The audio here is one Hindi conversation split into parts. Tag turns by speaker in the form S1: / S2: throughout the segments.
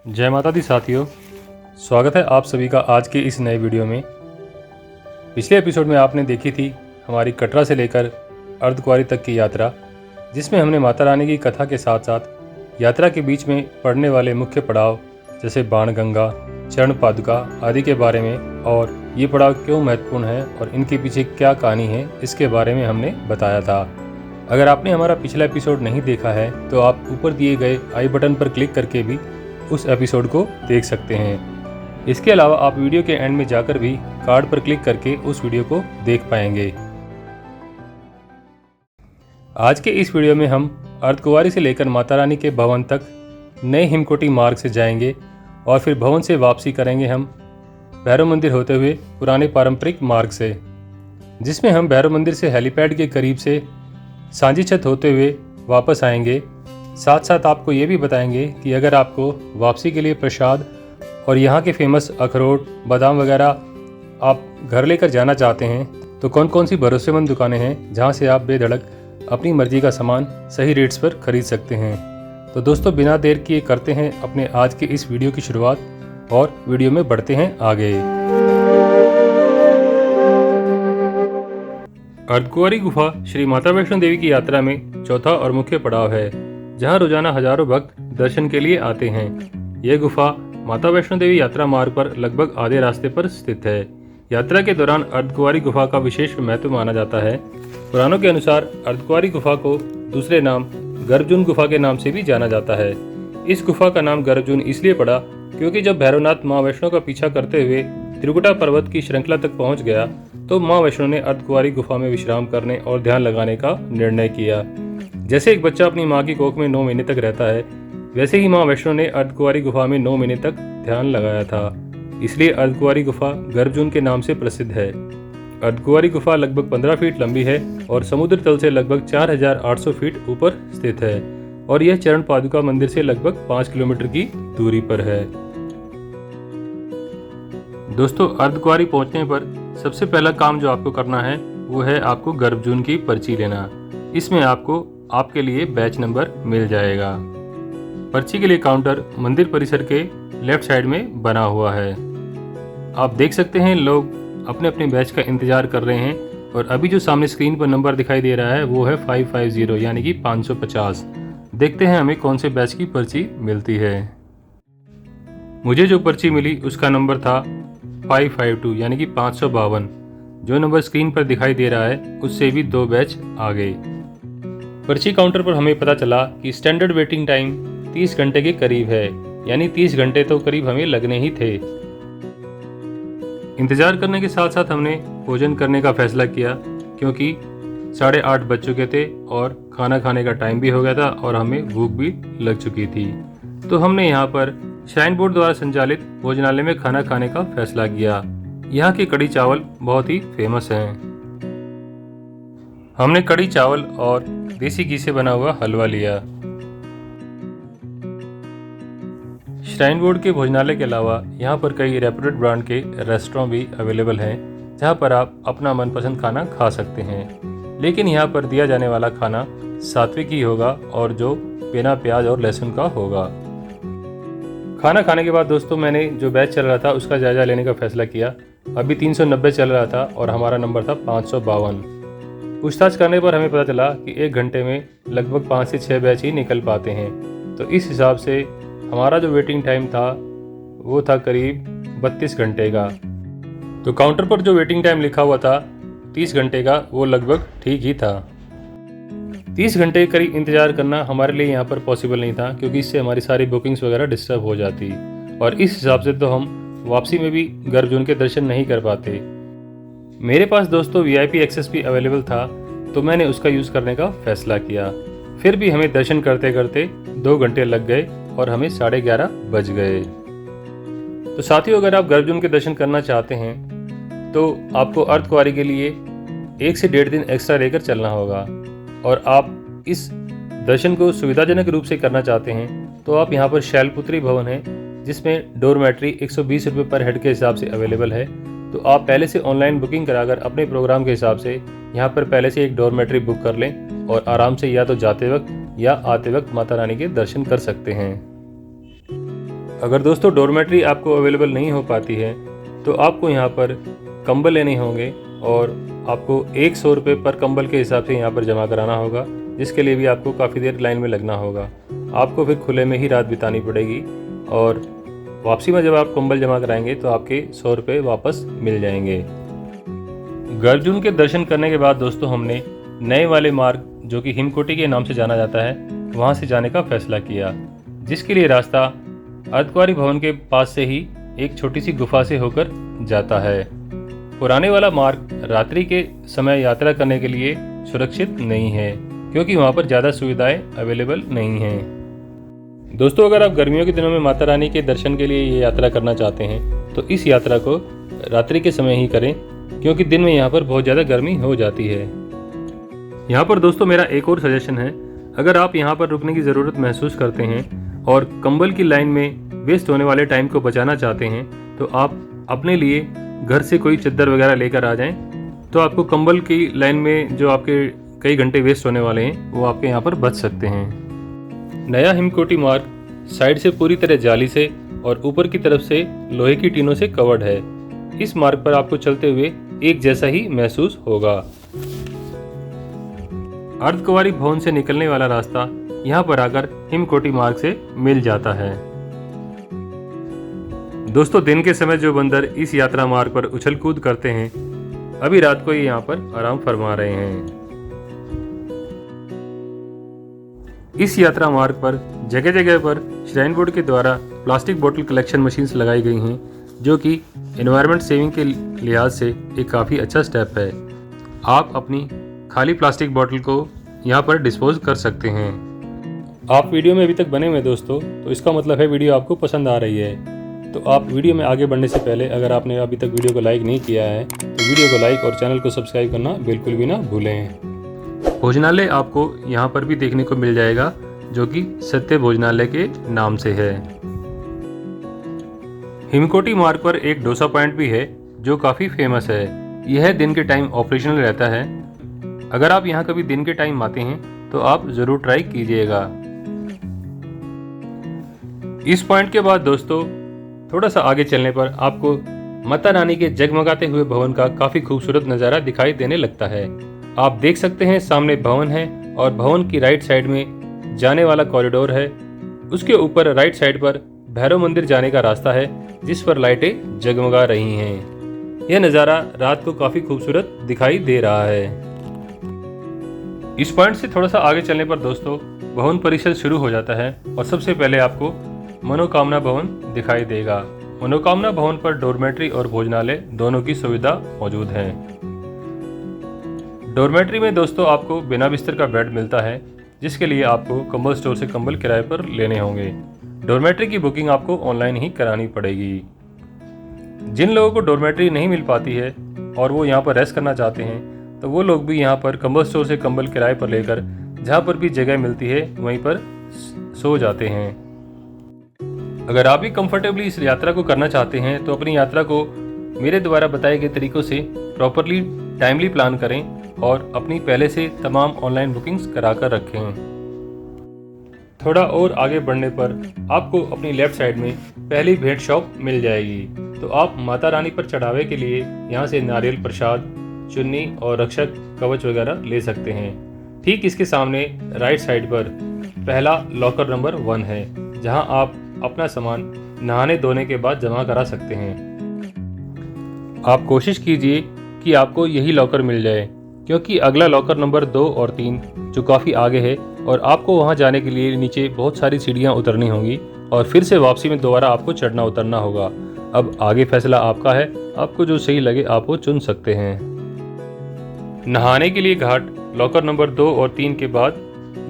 S1: जय माता दी साथियों, स्वागत है आप सभी का आज के इस नए वीडियो में। पिछले एपिसोड में आपने देखी थी हमारी कटरा से लेकर अर्धकुंवारी तक की यात्रा, जिसमें हमने माता रानी की कथा के साथ साथ यात्रा के बीच में पड़ने वाले मुख्य पड़ाव जैसे बाणगंगा, चरण पादुका आदि के बारे में और ये पड़ाव क्यों महत्वपूर्ण है और इनके पीछे क्या कहानी है इसके बारे में हमने बताया था। अगर आपने हमारा पिछला एपिसोड नहीं देखा है तो आप ऊपर दिए गए आई बटन पर क्लिक करके भी उस एपिसोड को देख सकते हैं। इसके अलावा आप वीडियो के एंड में जाकर भी कार्ड पर क्लिक करके उस वीडियो को देख पाएंगे। आज के इस वीडियो में हम अर्धकुंवारी से लेकर माता रानी के भवन तक नए हिमकोटी मार्ग से जाएंगे और फिर भवन से वापसी करेंगे हम भैरव मंदिर होते हुए पुराने पारंपरिक मार्ग से, जिसमें हम भैरव मंदिर से हेलीपैड के करीब से सांझी छत होते हुए वापस आएंगे। साथ साथ आपको ये भी बताएंगे कि अगर आपको वापसी के लिए प्रसाद और यहाँ के फेमस अखरोट, बादाम वगैरह आप घर लेकर जाना चाहते हैं तो कौन कौन सी भरोसेमंद दुकानें हैं जहाँ से आप बेधड़क अपनी मर्जी का सामान सही रेट्स पर खरीद सकते हैं। तो दोस्तों, बिना देर किए करते हैं अपने आज के इस वीडियो की शुरुआत और वीडियो में बढ़ते हैं आगे। अर्धकुंवारी गुफा श्री माता वैष्णो देवी की यात्रा में चौथा और मुख्य पड़ाव है, जहां रोजाना हजारों भक्त दर्शन के लिए आते हैं। यह गुफा माता वैष्णो देवी यात्रा मार्ग पर लगभग आधे रास्ते पर स्थित है। यात्रा के दौरान अर्धकुंवारी गुफा का विशेष महत्व माना जाता है। पुराणों के अनुसार अर्धकुंवारी गुफा को दूसरे नाम गर्भजून गुफा के नाम से भी जाना जाता है। इस गुफा का नाम गर्भजून इसलिए पड़ा क्योंकि जब भैरवनाथ माँ वैष्णो का पीछा करते हुए त्रिकुटा पर्वत की श्रृंखला तक पहुंच गया तो माँ वैष्णो ने अर्धकुंवारी गुफा में विश्राम करने और ध्यान लगाने का निर्णय किया। जैसे एक बच्चा अपनी माँ की कोख में 9 महीने तक रहता है, वैसे ही माँ वैष्णो ने अर्धकुंवारी गुफा में 9 महीने तक ध्यान लगाया था। इसलिए अर्धकुंवारी गुफा गर्भजून के नाम से प्रसिद्ध है। अर्धकुंवारी गुफा लगभग 15 फीट लंबी है और समुद्र तल से लगभग 4800 फीट ऊपर स्थित है और यह चरण पादुका मंदिर से लगभग 5 किलोमीटर की दूरी पर है। दोस्तों, अर्धकुंवारी पहुंचने पर सबसे पहला काम जो आपको करना है वो है आपको गर्भजून की पर्ची लेना। इसमें आपको आपके लिए बैच नंबर मिल जाएगा। पर्ची के लिए काउंटर मंदिर परिसर के लेफ्ट साइड में बना हुआ है। आप देख सकते हैं लोग अपने अपने बैच का इंतजार कर रहे हैं और अभी जो सामने स्क्रीन पर नंबर दिखाई दे रहा है वो है 550 यानी कि 550। देखते हैं हमें कौन से बैच की पर्ची मिलती है। मुझे जो पर्ची मिली उसका नंबर था 552 यानी कि 552। जो नंबर स्क्रीन पर दिखाई दे रहा है उससे भी 2 बैच आगे। पर्ची काउंटर पर हमें पता चला कि स्टैंडर्ड वेटिंग टाइम 30 घंटे के करीब है, यानी 30 घंटे तो करीब हमें लगने ही थे। इंतजार करने के साथ साथ हमने भोजन करने का फैसला किया क्योंकि 8:30 बज चुके थे और खाना खाने का टाइम भी हो गया था और हमें भूख भी लग चुकी थी। तो हमने यहाँ पर श्राइन बोर्ड द्वारा संचालित भोजनालय में खाना खाने का फैसला किया। यहाँ के कढ़ी चावल बहुत ही फेमस हैं। हमने कढ़ी चावल और देसी घी से बना हुआ हलवा लिया। श्राइन बोर्ड के भोजनालय के अलावा यहाँ पर कई रेप्यूटेड ब्रांड के रेस्टोरेंट भी अवेलेबल हैं, जहाँ पर आप अपना मनपसंद खाना खा सकते हैं। लेकिन यहाँ पर दिया जाने वाला खाना सात्विक ही होगा और जो बिना प्याज और लहसुन का होगा। खाना खाने के बाद दोस्तों, मैंने जो बैच चल रहा था उसका जायजा लेने का फैसला किया। अभी 390 चल रहा था और हमारा नंबर था 552। पूछताछ करने पर हमें पता चला कि 1 घंटे में लगभग 5 से 6 बैच ही निकल पाते हैं। तो इस हिसाब से हमारा जो वेटिंग टाइम था वो था करीब 32 घंटे का। तो काउंटर पर जो वेटिंग टाइम लिखा हुआ था 30 घंटे का, वो लगभग ठीक ही था। 30 घंटे करीब इंतजार करना हमारे लिए यहाँ पर पॉसिबल नहीं था क्योंकि इससे हमारी सारी बुकिंग्स वगैरह डिस्टर्ब हो जाती और इस हिसाब से तो हम वापसी में भी गर्भजून के दर्शन नहीं कर पाते। मेरे पास दोस्तों VIP एक्सेस भी अवेलेबल था तो मैंने उसका यूज़ करने का फैसला किया। फिर भी हमें दर्शन करते करते 2 घंटे लग गए और हमें 11:30 बज गए। तो साथियों, अगर आप गर्भजून के दर्शन करना चाहते हैं तो आपको अर्धकुंवारी के लिए 1 से 1.5 दिन एक्स्ट्रा लेकर चलना होगा और आप इस दर्शन को सुविधाजनक रूप से करना चाहते हैं तो आप यहाँ पर शैलपुत्री भवन है जिसमें डोरमेट्री 120 रुपये पर हेड के हिसाब से अवेलेबल है। तो आप पहले से ऑनलाइन बुकिंग कराकर अपने प्रोग्राम के हिसाब से यहाँ पर पहले से एक डॉर्मेट्री बुक कर लें और आराम से या तो जाते वक्त या आते वक्त माता रानी के दर्शन कर सकते हैं। अगर दोस्तों डॉर्मेट्री आपको अवेलेबल नहीं हो पाती है तो आपको यहाँ पर कंबल लेने होंगे और आपको 100 रुपये पर कंबल के हिसाब से यहाँ पर जमा कराना होगा, जिसके लिए भी आपको काफ़ी देर लाइन में लगना होगा। आपको फिर खुले में ही रात बितानी पड़ेगी और वापसी में जब आप कंबल जमा कराएंगे तो आपके 100 रुपये वापस मिल जाएंगे। गर्जुन के दर्शन करने के बाद दोस्तों हमने नए वाले मार्ग जो कि हिमकोटी के नाम से जाना जाता है वहाँ से जाने का फैसला किया, जिसके लिए रास्ता अर्धकुंवारी भवन के पास से ही एक छोटी सी गुफा से होकर जाता है। पुराने वाला मार्ग रात्रि के समय यात्रा करने के लिए सुरक्षित नहीं है क्योंकि वहाँ पर ज़्यादा सुविधाएं अवेलेबल नहीं हैं। दोस्तों अगर आप गर्मियों के दिनों में माता रानी के दर्शन के लिए ये यात्रा करना चाहते हैं तो इस यात्रा को रात्रि के समय ही करें क्योंकि दिन में यहाँ पर बहुत ज़्यादा गर्मी हो जाती है। यहाँ पर दोस्तों मेरा एक और सजेशन है, अगर आप यहाँ पर रुकने की ज़रूरत महसूस करते हैं और कंबल की लाइन में वेस्ट होने वाले टाइम को बचाना चाहते हैं तो आप अपने लिए घर से कोई चद्दर वगैरह लेकर आ जाएं, तो आपको कंबल की लाइन में जो आपके कई घंटे वेस्ट होने वाले हैं वो आपके यहाँ पर बच सकते हैं। नया हिमकोटी मार्ग साइड से पूरी तरह जाली से और ऊपर की तरफ से लोहे की टीनों से कवर्ड है। इस मार्ग पर आपको चलते हुए एक जैसा ही महसूस होगा। अर्धकुंवारी भवन से निकलने वाला रास्ता यहाँ पर आकर हिमकोटी मार्ग से मिल जाता है। दोस्तों दिन के समय जो बंदर इस यात्रा मार्ग पर उछल कूद करते हैं अभी रात को ये यहाँ पर आराम फरमा रहे हैं। इस यात्रा मार्ग पर जगह जगह पर श्राइन बोर्ड के द्वारा प्लास्टिक बोतल कलेक्शन मशीन्स लगाई गई हैं जो कि एनवायरनमेंट सेविंग के लिहाज से एक काफ़ी अच्छा स्टेप है। आप अपनी खाली प्लास्टिक बोतल को यहाँ पर डिस्पोज कर सकते हैं। आप वीडियो में अभी तक बने हुए दोस्तों तो इसका मतलब है वीडियो आपको पसंद आ रही है। तो आप वीडियो में आगे बढ़ने से पहले अगर आपने अभी तक वीडियो को लाइक नहीं किया है तो वीडियो को लाइक और चैनल को सब्सक्राइब करना बिल्कुल भी ना भूलें। भोजनालय आपको यहाँ पर भी देखने को मिल जाएगा जो कि सत्य भोजनालय के नाम से है। हिमकोटी मार्ग पर एक डोसा पॉइंट भी है जो काफ़ी फेमस है। यह दिन के टाइम ऑपरेशनल रहता है। अगर आप यहाँ कभी दिन के टाइम आते हैं तो आप ज़रूर ट्राई कीजिएगा। इस पॉइंट के बाद दोस्तों थोड़ा सा आगे चलने पर आपको माता रानी के जगमगाते हुए भवन का काफ़ी खूबसूरत नज़ारा दिखाई देने लगता है। आप देख सकते हैं सामने भवन है और भवन की राइट साइड में जाने वाला कॉरिडोर है। उसके ऊपर राइट साइड पर भैरव मंदिर जाने का रास्ता है जिस पर लाइटें जगमगा रही हैं। यह नज़ारा रात को काफ़ी खूबसूरत दिखाई दे रहा है। इस पॉइंट से थोड़ा सा आगे चलने पर दोस्तों भवन परिसर शुरू हो जाता है और सबसे पहले आपको मनोकामना भवन दिखाई देगा। मनोकामना भवन पर डॉर्मेट्री और भोजनालय दोनों की सुविधा मौजूद है। डॉर्मेट्री में दोस्तों आपको बिना बिस्तर का बेड मिलता है जिसके लिए आपको कंबल स्टोर से कंबल किराए पर लेने होंगे। डॉर्मेट्री की बुकिंग आपको ऑनलाइन ही करानी पड़ेगी। जिन लोगों को डॉर्मेट्री नहीं मिल पाती है और वो यहाँ पर रेस्ट करना चाहते हैं तो वो लोग भी यहाँ पर कंबल स्टोर से कंबल किराए पर लेकर जहाँ पर भी जगह मिलती है वहीं पर सो जाते हैं। अगर आप भी कंफर्टेबली इस यात्रा को करना चाहते हैं तो अपनी यात्रा को मेरे द्वारा बताए गए तरीकों से प्रॉपरली टाइमली प्लान करें और अपनी पहले से तमाम ऑनलाइन बुकिंग्स करा कर रखें। थोड़ा और आगे बढ़ने पर आपको अपनी लेफ्ट साइड में पहली भेंट शॉप मिल जाएगी। तो आप माता रानी पर चढ़ावे के लिए यहाँ से नारियल प्रसाद, चुन्नी और रक्षक कवच वगैरह ले सकते हैं। ठीक इसके सामने राइट साइड पर पहला लॉकर नंबर 1 है जहाँ आप अपना सामान नहाने धोने के बाद जमा करा सकते हैं। आप कोशिश कीजिए कि आपको यही लॉकर मिल जाए क्योंकि अगला लॉकर नंबर 2 और 3 जो काफ़ी आगे है और आपको वहां जाने के लिए नीचे बहुत सारी सीढ़ियां उतरनी होंगी और फिर से वापसी में दोबारा आपको चढ़ना उतरना होगा। अब आगे फैसला आपका है, आपको जो सही लगे आप वो चुन सकते हैं। नहाने के लिए घाट लॉकर नंबर 2 और 3 के बाद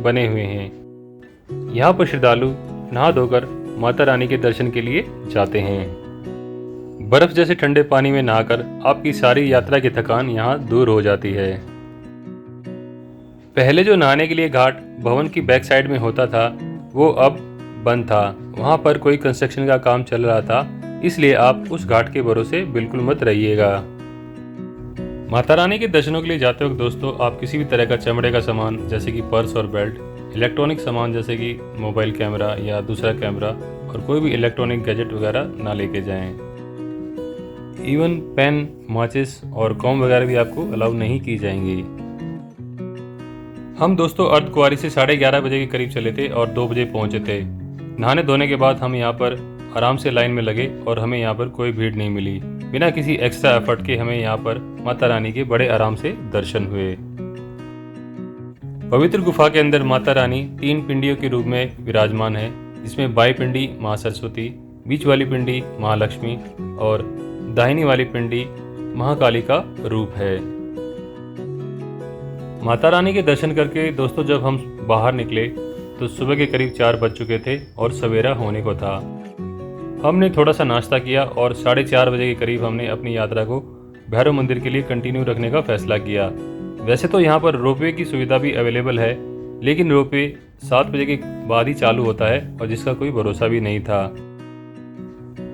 S1: बने हुए हैं। यहाँ पर श्रद्धालु नहा धोकर माता रानी के दर्शन के लिए जाते हैं। बर्फ जैसे ठंडे पानी में नहाकर आपकी सारी यात्रा की थकान यहाँ दूर हो जाती है। पहले जो नहाने के लिए घाट भवन की बैक साइड में होता था वो अब बंद था। वहाँ पर कोई कंस्ट्रक्शन का काम चल रहा था, इसलिए आप उस घाट के भरोसे बिल्कुल मत रहिएगा। माता रानी के दर्शनों के लिए जाते वक्त दोस्तों आप किसी भी तरह का चमड़े का सामान जैसे कि पर्स और बेल्ट, इलेक्ट्रॉनिक सामान जैसे कि मोबाइल कैमरा या दूसरा कैमरा और कोई भी इलेक्ट्रॉनिक गैजेट वगैरह ना लेके जाएं। इवन पेन, माचिस और कॉम वगैरह भी आपको अलाउ नहीं की जाएंगी। हम दोस्तों अर्धकुंवारी से 11:30 बजे के करीब चले थे और 2 बजे पहुंचे थे। नहाने धोने के बाद हम यहाँ पर आराम से लाइन में लगे और हमें यहाँ पर कोई भीड़ नहीं मिली। बिना किसी एक्स्ट्रा एफर्ट के हमें यहाँ पर माता रानी के बड़े आराम से दर्शन हुए। पवित्र गुफा के अंदर माता रानी 3 पिंडियों के रूप में विराजमान है, जिसमें बाई पिंडी माँ सरस्वती, बीच वाली पिंडी महालक्ष्मी और दाहिनी वाली पिंडी महाकाली का रूप है। माता रानी के दर्शन करके दोस्तों जब हम बाहर निकले तो सुबह के करीब 4 बज चुके थे और सवेरा होने को था। हमने थोड़ा सा नाश्ता किया और 4:30 बजे के करीब हमने अपनी यात्रा को भैरव मंदिर के लिए कंटिन्यू रखने का फैसला किया। वैसे तो यहाँ पर रोपवे की सुविधा भी अवेलेबल है, लेकिन रोपवे 7 बजे के बाद ही चालू होता है और जिसका कोई भरोसा भी नहीं था।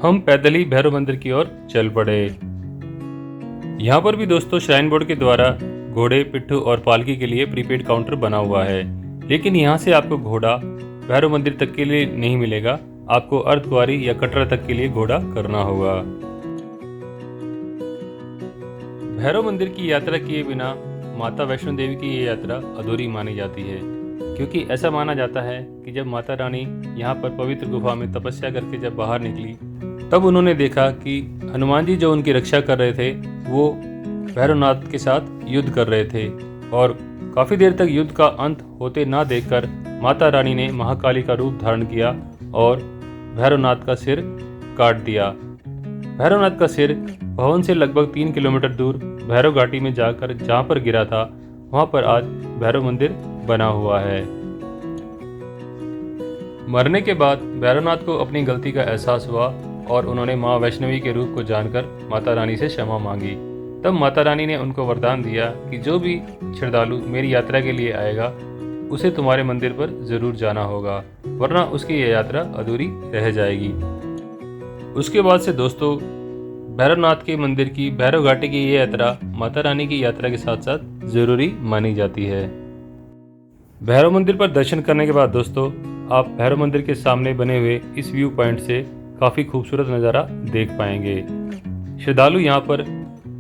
S1: हम पैदल ही भैरव मंदिर की ओर चल पड़े। यहाँ पर भी दोस्तों श्राइन बोर्ड के द्वारा घोड़े, पिट्ठू और पालकी के लिए प्रीपेड काउंटर बना हुआ है, लेकिन यहाँ से आपको घोड़ा भैरव मंदिर तक के लिए नहीं मिलेगा। आपको अर्धकुंवारी या कटरा तक के लिए घोड़ा करना होगा। भैरव मंदिर की यात्रा किए बिना माता वैष्णो देवी की ये यात्रा अधूरी मानी जाती है, क्योंकि ऐसा माना जाता है कि जब माता रानी यहाँ पर पवित्र गुफा में तपस्या करके जब बाहर निकली, तब उन्होंने देखा कि हनुमान जी जो उनकी रक्षा कर रहे थे वो भैरवनाथ के साथ युद्ध कर रहे थे, और काफ़ी देर तक युद्ध का अंत होते ना देखकर माता रानी ने महाकाली का रूप धारण किया और भैरवनाथ का सिर काट दिया। भैरवनाथ का सिर भवन से लगभग 3 किलोमीटर दूर भैरव घाटी में जाकर जहाँ पर गिरा था, वहाँ पर आज भैरव मंदिर बना हुआ है। मरने के बाद भैरवनाथ को अपनी गलती का एहसास हुआ और उन्होंने माँ वैष्णवी के रूप को जानकर माता रानी से क्षमा मांगी। तब माता रानी ने उनको वरदान दिया कि जो भी श्रद्धालु मेरी यात्रा के लिए आएगा उसे तुम्हारे मंदिर पर जरूर जाना होगा, वरना उसकी यह यात्रा अधूरी रह जाएगी। उसके बाद से दोस्तों भैरवनाथ के मंदिर की भैरव घाटी की ये यात्रा माता रानी की यात्रा के साथ साथ जरूरी मानी जाती है। भैरव मंदिर पर दर्शन करने के बाद दोस्तों आप भैरव मंदिर के सामने बने हुए इस व्यू पॉइंट से काफ़ी खूबसूरत नज़ारा देख पाएंगे। श्रद्धालु यहाँ पर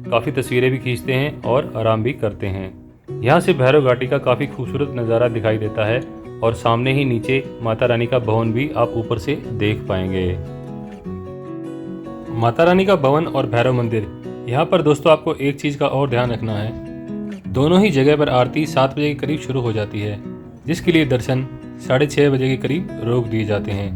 S1: काफ़ी तस्वीरें भी खींचते हैं और आराम भी करते हैं। यहाँ से भैरव घाटी का काफ़ी खूबसूरत नज़ारा दिखाई देता है और सामने ही नीचे माता रानी का भवन भी आप ऊपर से देख पाएंगे। माता रानी का भवन और भैरव मंदिर, यहाँ पर दोस्तों आपको एक चीज़ का और ध्यान रखना है, दोनों ही जगह पर आरती 7 बजे के करीब शुरू हो जाती है, जिसके लिए दर्शन 6:30 बजे के करीब रोक दिए जाते हैं।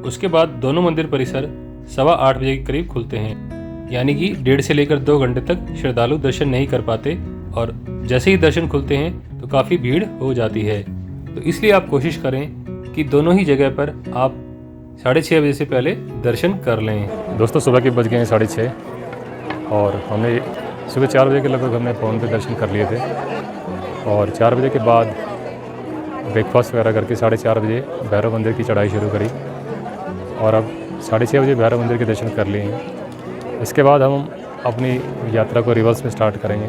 S1: उसके बाद दोनों मंदिर परिसर 8:15 बजे के करीब खुलते हैं, यानी कि 1.5 से लेकर 2 घंटे तक श्रद्धालु दर्शन नहीं कर पाते, और जैसे ही दर्शन खुलते हैं तो काफ़ी भीड़ हो जाती है। तो इसलिए आप कोशिश करें कि दोनों ही जगह पर आप 6:30 बजे से पहले दर्शन कर लें।
S2: दोस्तों सुबह के बज गए हैं 6:30 और हमने सुबह 4 बजे के लगभग हमने भवन पे दर्शन कर लिए थे, और 4 बजे के बाद ब्रेकफास्ट वगैरह करके 4:30 बजे भैरव मंदिर की चढ़ाई शुरू करी, और अब 6:30 बजे भैरव मंदिर के दर्शन कर लिए हैं। इसके बाद हम अपनी यात्रा को रिवर्स में स्टार्ट करेंगे।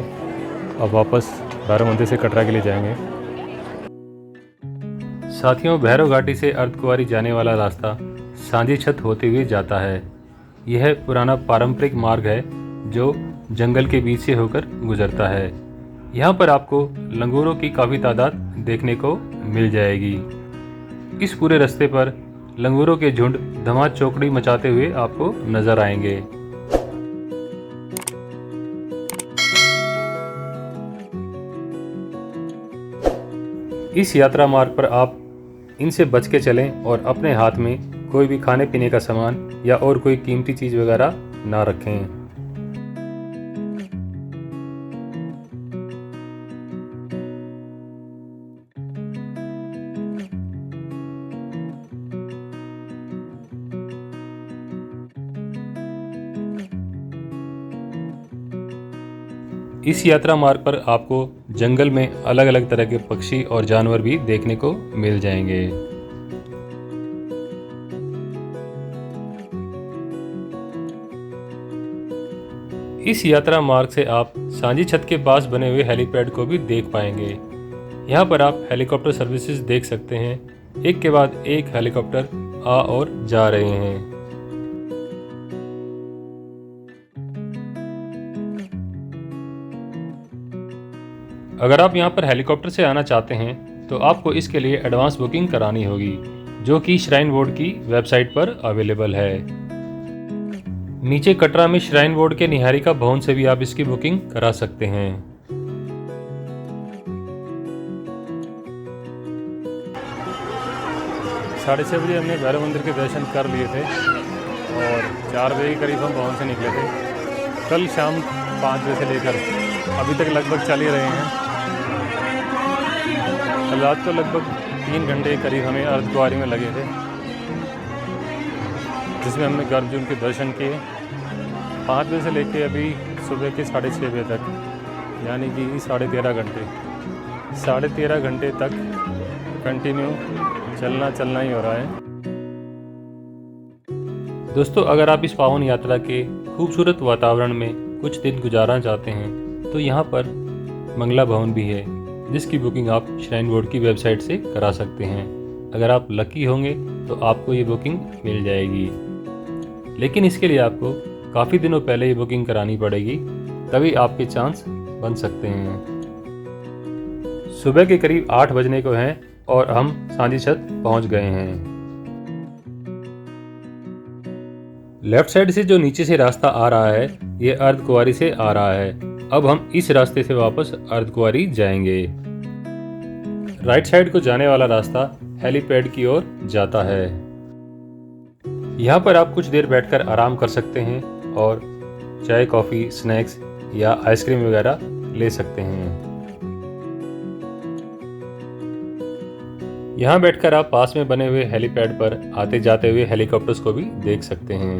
S2: अब वापस भैरव मंदिर से कटरा के लिए जाएंगे।
S1: साथियों, भैरव घाटी से अर्धकुंवारी जाने वाला रास्ता सांझी छत होते हुए जाता है। यह पुराना पारंपरिक मार्ग है जो जंगल के बीच से होकर गुजरता है। यहाँ पर आपको लंगूरों की काफ़ी तादाद देखने को मिल जाएगी। इस पूरे रास्ते पर लंगूरों के झुंड धमाल चौकड़ी मचाते हुए आपको नजर आएंगे। इस यात्रा मार्ग पर आप इनसे बच के चलें और अपने हाथ में कोई भी खाने पीने का सामान या और कोई कीमती चीज़ वगैरह ना रखें। इस यात्रा मार्ग पर आपको जंगल में अलग अलग तरह के पक्षी और जानवर भी देखने को मिल जाएंगे। इस यात्रा मार्ग से आप सांझी छत के पास बने हुए हेलीपैड को भी देख पाएंगे। यहाँ पर आप हेलीकॉप्टर सर्विसेज देख सकते हैं, एक के बाद एक हेलीकॉप्टर आ और जा रहे हैं। अगर आप यहाँ पर हेलीकॉप्टर से आना चाहते हैं तो आपको इसके लिए एडवांस बुकिंग करानी होगी, जो कि श्राइन बोर्ड की वेबसाइट पर अवेलेबल है। नीचे कटरा में श्राइन बोर्ड के निहारिका भवन से भी आप इसकी बुकिंग करा सकते हैं।
S2: 6:30 बजे हमने भैरव मंदिर के दर्शन कर लिए थे और 4 बजे के करीब हम भवन से निकले थे। कल शाम 5 बजे से लेकर अभी तक लगभग चल ही रहे हैं। कल रात को लगभग 3 घंटे के करीब हमें अर्धकुंवारी में लगे थे, जिसमें हमने गर्भजून के दर्शन किए। 5 बजे से लेकर अभी सुबह के 6:30 बजे तक, यानी कि 13.5 घंटे, 13.5 घंटे तक कंटिन्यू चलना ही हो रहा है।
S1: दोस्तों, अगर आप इस पावन यात्रा के खूबसूरत वातावरण में कुछ दिन गुजारना चाहते हैं तो यहाँ पर मंगला भवन भी है, जिसकी बुकिंग आप श्राइन बोर्ड की वेबसाइट से करा सकते हैं। अगर आप लकी होंगे तो आपको ये बुकिंग मिल जाएगी, लेकिन इसके लिए आपको काफ़ी दिनों पहले ये बुकिंग करानी पड़ेगी, तभी आपके चांस बन सकते हैं। सुबह के करीब 8 बजने को हैं और हम सांझी छत पहुंच गए हैं। लेफ्ट साइड से जो नीचे से रास्ता आ रहा है ये अर्धकुंवारी से आ रहा है। अब हम इस रास्ते से वापस अर्धकुंवारी जाएंगे। राइट साइड को जाने वाला रास्ता हेलीपैड की ओर जाता है। यहाँ पर आप कुछ देर बैठकर आराम कर सकते हैं और चाय, कॉफ़ी, स्नैक्स या आइसक्रीम वगैरह ले सकते हैं। यहाँ बैठकर आप पास में बने हुए हेलीपैड पर आते जाते हुए हेलीकॉप्टर्स को भी देख सकते हैं।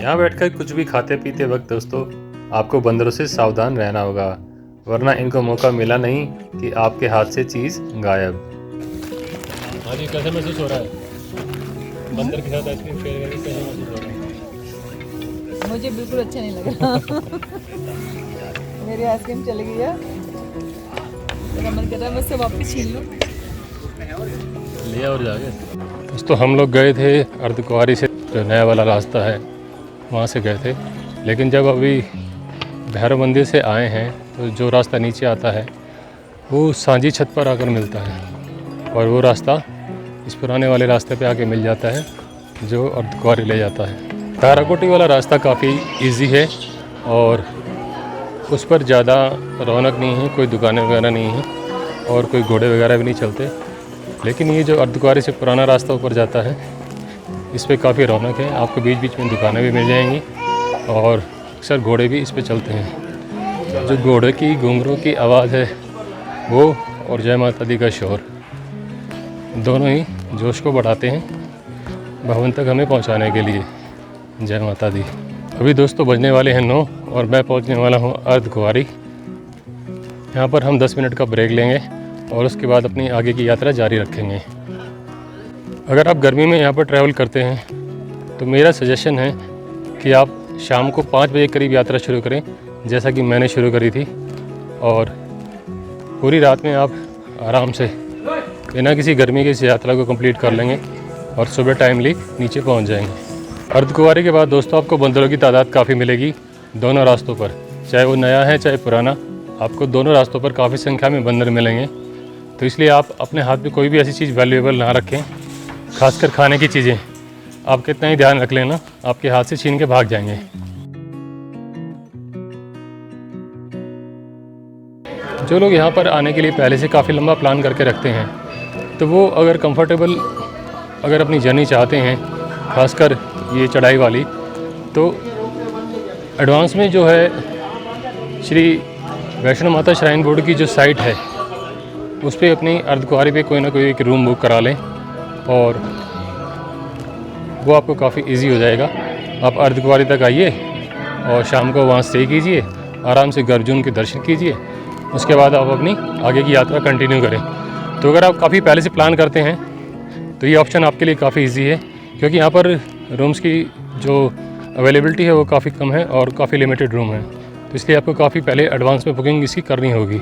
S1: यहाँ बैठकर कुछ भी खाते पीते वक्त दोस्तों आपको बंदरों से सावधान रहना होगा, वरना इनको मौका मिला नहीं कि आपके हाथ से चीज़ गायब।
S2: हाँ जी, कैसे महसूस हो रहा है बंदर के साथ आइसक्रीम शेयर करके? कैसे महसूस हो रहा है?
S3: मुझे बिल्कुल अच्छा नहीं लग रहा। मेरी आइसक्रीम चली गई है, मेरा मन कर रहा है मैं उससे वापस छीन लूँ।
S2: लिया और जाके दोस्तों हम लोग गए थे अर्धकुंवारी से, जो नया वाला रास्ता है वहाँ से गए थे, लेकिन जब अभी भैरव मंदिर से आए हैं तो जो रास्ता नीचे आता है वो सांझी छत पर आकर मिलता है और वो रास्ता इस पुराने वाले रास्ते पे आके मिल जाता है जो अर्धकुंवारी ले जाता है। ताराकोटी वाला रास्ता काफ़ी इजी है और उस पर ज़्यादा रौनक नहीं है, कोई दुकानें वगैरह नहीं है और कोई घोड़े वगैरह भी नहीं चलते। लेकिन ये जो अर्धकुंवारी से पुराना रास्ता ऊपर जाता है इस पर काफ़ी रौनक है, आपको बीच बीच में दुकानें भी मिल जाएंगी और अक्सर घोड़े भी इस पे चलते हैं। जो घोड़े की घुंघरू की आवाज़ है वो और जय माता दी का शोर दोनों ही जोश को बढ़ाते हैं भवन तक हमें पहुंचाने के लिए। जय माता दी। अभी दोस्तों बजने वाले हैं 9 और मैं पहुंचने वाला हूं अर्धकुंवारी। यहाँ पर हम 10 मिनट का ब्रेक लेंगे और उसके बाद अपनी आगे की यात्रा जारी रखेंगे। अगर आप गर्मी में यहाँ पर ट्रैवल करते हैं तो मेरा सजेशन है कि आप शाम को 5 बजे करीब यात्रा शुरू करें, जैसा कि मैंने शुरू करी थी, और पूरी रात में आप आराम से बिना किसी गर्मी के इस यात्रा को कंप्लीट कर लेंगे और सुबह टाइमली नीचे पहुंच जाएंगे। अर्धकुंवारी के बाद दोस्तों आपको बंदरों की तादाद काफ़ी मिलेगी दोनों रास्तों पर, चाहे वो नया है चाहे पुराना, आपको दोनों रास्तों पर काफ़ी संख्या में बंदर मिलेंगे। तो इसलिए आप अपने हाथ में कोई भी ऐसी चीज़ वैल्यूएबल ना रखें, खासकर खाने की चीज़ें। आप कितना ही ध्यान रख लेना, आपके हाथ से छीन के भाग जाएंगे। जो लोग यहाँ पर आने के लिए पहले से काफ़ी लंबा प्लान करके रखते हैं तो वो अगर कंफर्टेबल अगर अपनी जर्नी चाहते हैं, खासकर ये चढ़ाई वाली, तो एडवांस में जो है श्री वैष्णो माता श्राइन बोर्ड की जो साइट है उस पर अपनी अर्धकुंवारी पे कोई ना कोई एक रूम बुक करा लें और वो आपको काफ़ी इजी हो जाएगा। आप अर्धकुंवारी तक आइए और शाम को वहाँ स्टे कीजिए, आराम से गर्भजून के दर्शन कीजिए, उसके बाद आप अपनी आगे की यात्रा कंटिन्यू करें। तो अगर आप काफ़ी पहले से प्लान करते हैं तो ये ऑप्शन आपके लिए काफ़ी इजी है, क्योंकि यहाँ पर रूम्स की जो अवेलेबिलिटी है वो काफ़ी कम है और काफ़ी लिमिटेड रूम है, तो इसलिए आपको काफ़ी पहले एडवांस में बुकिंग इसकी करनी होगी।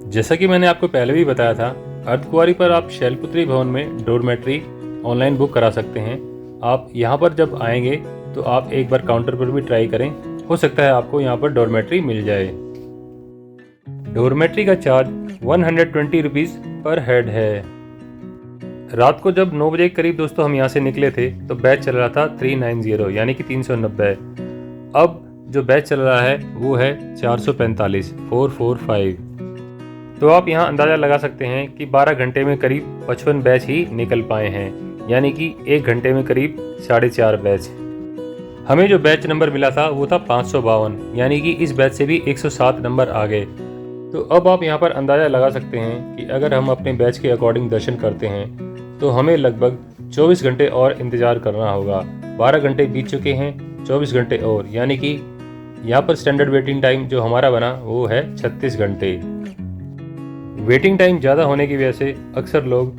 S1: जैसा कि मैंने आपको पहले भी बताया था, अर्धकुंवारी पर आप शैलपुत्री भवन में डोरमेट्री ऑनलाइन बुक करा सकते हैं। आप यहाँ पर जब आएंगे तो आप एक बार काउंटर पर भी ट्राई करें, हो सकता है आपको यहाँ पर डोरमेट्री मिल जाए। डोरमेट्री का चार्ज 120 रुपीज़ पर हेड है। रात को जब 9 बजे के करीब दोस्तों हम यहाँ से निकले थे तो बैच चल रहा था 390 यानी कि 390। अब जो बैच चल रहा है वो है 445 तो आप यहाँ अंदाज़ा लगा सकते हैं कि 12 घंटे में करीब 55 बैच ही निकल पाए हैं, यानी कि 1 घंटे में करीब 4.5 बैच। हमें जो बैच नंबर मिला था वो था 552, यानी कि इस बैच से भी 107 नंबर आ गए। तो अब आप यहाँ पर अंदाज़ा लगा सकते हैं कि अगर हम अपने बैच के अकॉर्डिंग दर्शन करते हैं तो हमें लगभग 24 घंटे और इंतज़ार करना होगा। 12 घंटे बीत चुके हैं, 24 घंटे और, यानी कि यहाँ पर स्टैंडर्ड वेटिंग टाइम जो हमारा बना वो है 36 घंटे। वेटिंग टाइम ज़्यादा होने की वजह से अक्सर लोग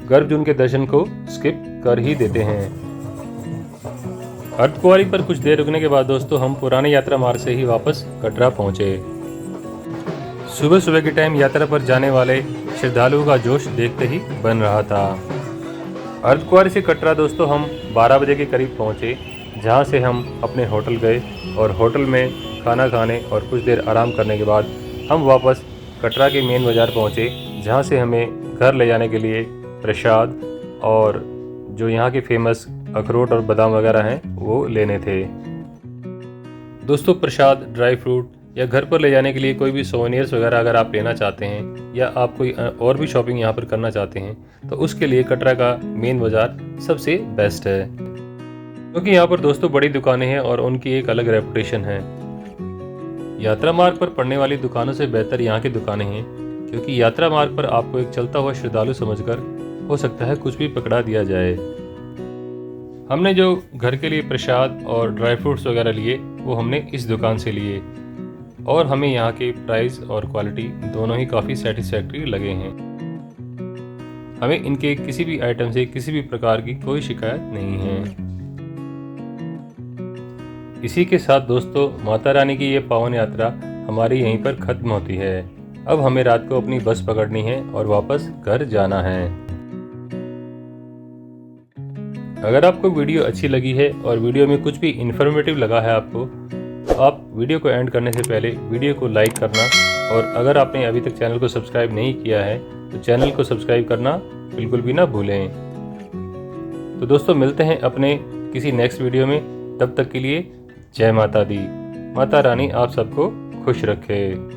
S1: गर्भजून के दर्शन को स्किप कर ही देते हैं। अर्धकुंवारी पर कुछ देर रुकने के बाद दोस्तों हम पुराने यात्रा मार्ग से ही वापस कटरा पहुँचे। सुबह सुबह के टाइम यात्रा पर जाने वाले श्रद्धालुओं का जोश देखते ही बन रहा था। अर्धकुंवारी से कटरा दोस्तों हम 12 बजे के करीब पहुँचे, जहाँ से हम अपने होटल गए और होटल में खाना खाने और कुछ देर आराम करने के बाद हम वापस कटरा के मेन बाज़ार पहुँचे, जहाँ से हमें घर ले जाने के लिए प्रसाद और जो यहाँ के फेमस अखरोट और बादाम वगैरह हैं वो लेने थे। दोस्तों प्रसाद, ड्राई फ्रूट या घर पर ले जाने के लिए कोई भी सोवेनियर्स वगैरह अगर आप लेना चाहते हैं या आप कोई और भी शॉपिंग यहाँ पर करना चाहते हैं तो उसके लिए कटरा का मेन बाज़ार सबसे बेस्ट है, क्योंकि यहाँ पर दोस्तों बड़ी दुकानें हैं और उनकी एक अलग रेपुटेशन है। यात्रा मार्ग पर पड़ने वाली दुकानों से बेहतर यहाँ की दुकानें हैं, क्योंकि यात्रा मार्ग पर आपको एक चलता हुआ श्रद्धालु समझकर हो सकता है कुछ भी पकड़ा दिया जाए। हमने जो घर के लिए प्रसाद और ड्राई फ्रूट्स वगैरह लिए वो हमने इस दुकान से लिए और हमें यहाँ के प्राइस और क्वालिटी दोनों ही काफ़ी सेटिस्फैक्ट्री लगे हैं। हमें इनके किसी भी आइटम से किसी भी प्रकार की कोई शिकायत नहीं है। इसी के साथ दोस्तों माता रानी की ये पावन यात्रा हमारी यहीं पर खत्म होती है। अब हमें रात को अपनी बस पकड़नी है और वापस घर जाना है। अगर आपको वीडियो अच्छी लगी है और वीडियो में कुछ भी इन्फॉर्मेटिव लगा है आपको, तो आप वीडियो को एंड करने से पहले वीडियो को लाइक करना, और अगर आपने अभी तक चैनल को सब्सक्राइब नहीं किया है तो चैनल को सब्सक्राइब करना बिल्कुल भी ना भूलें। तो दोस्तों मिलते हैं अपने किसी नेक्स्ट वीडियो में, तब तक के लिए जय माता दी। माता रानी आप सबको खुश रखे।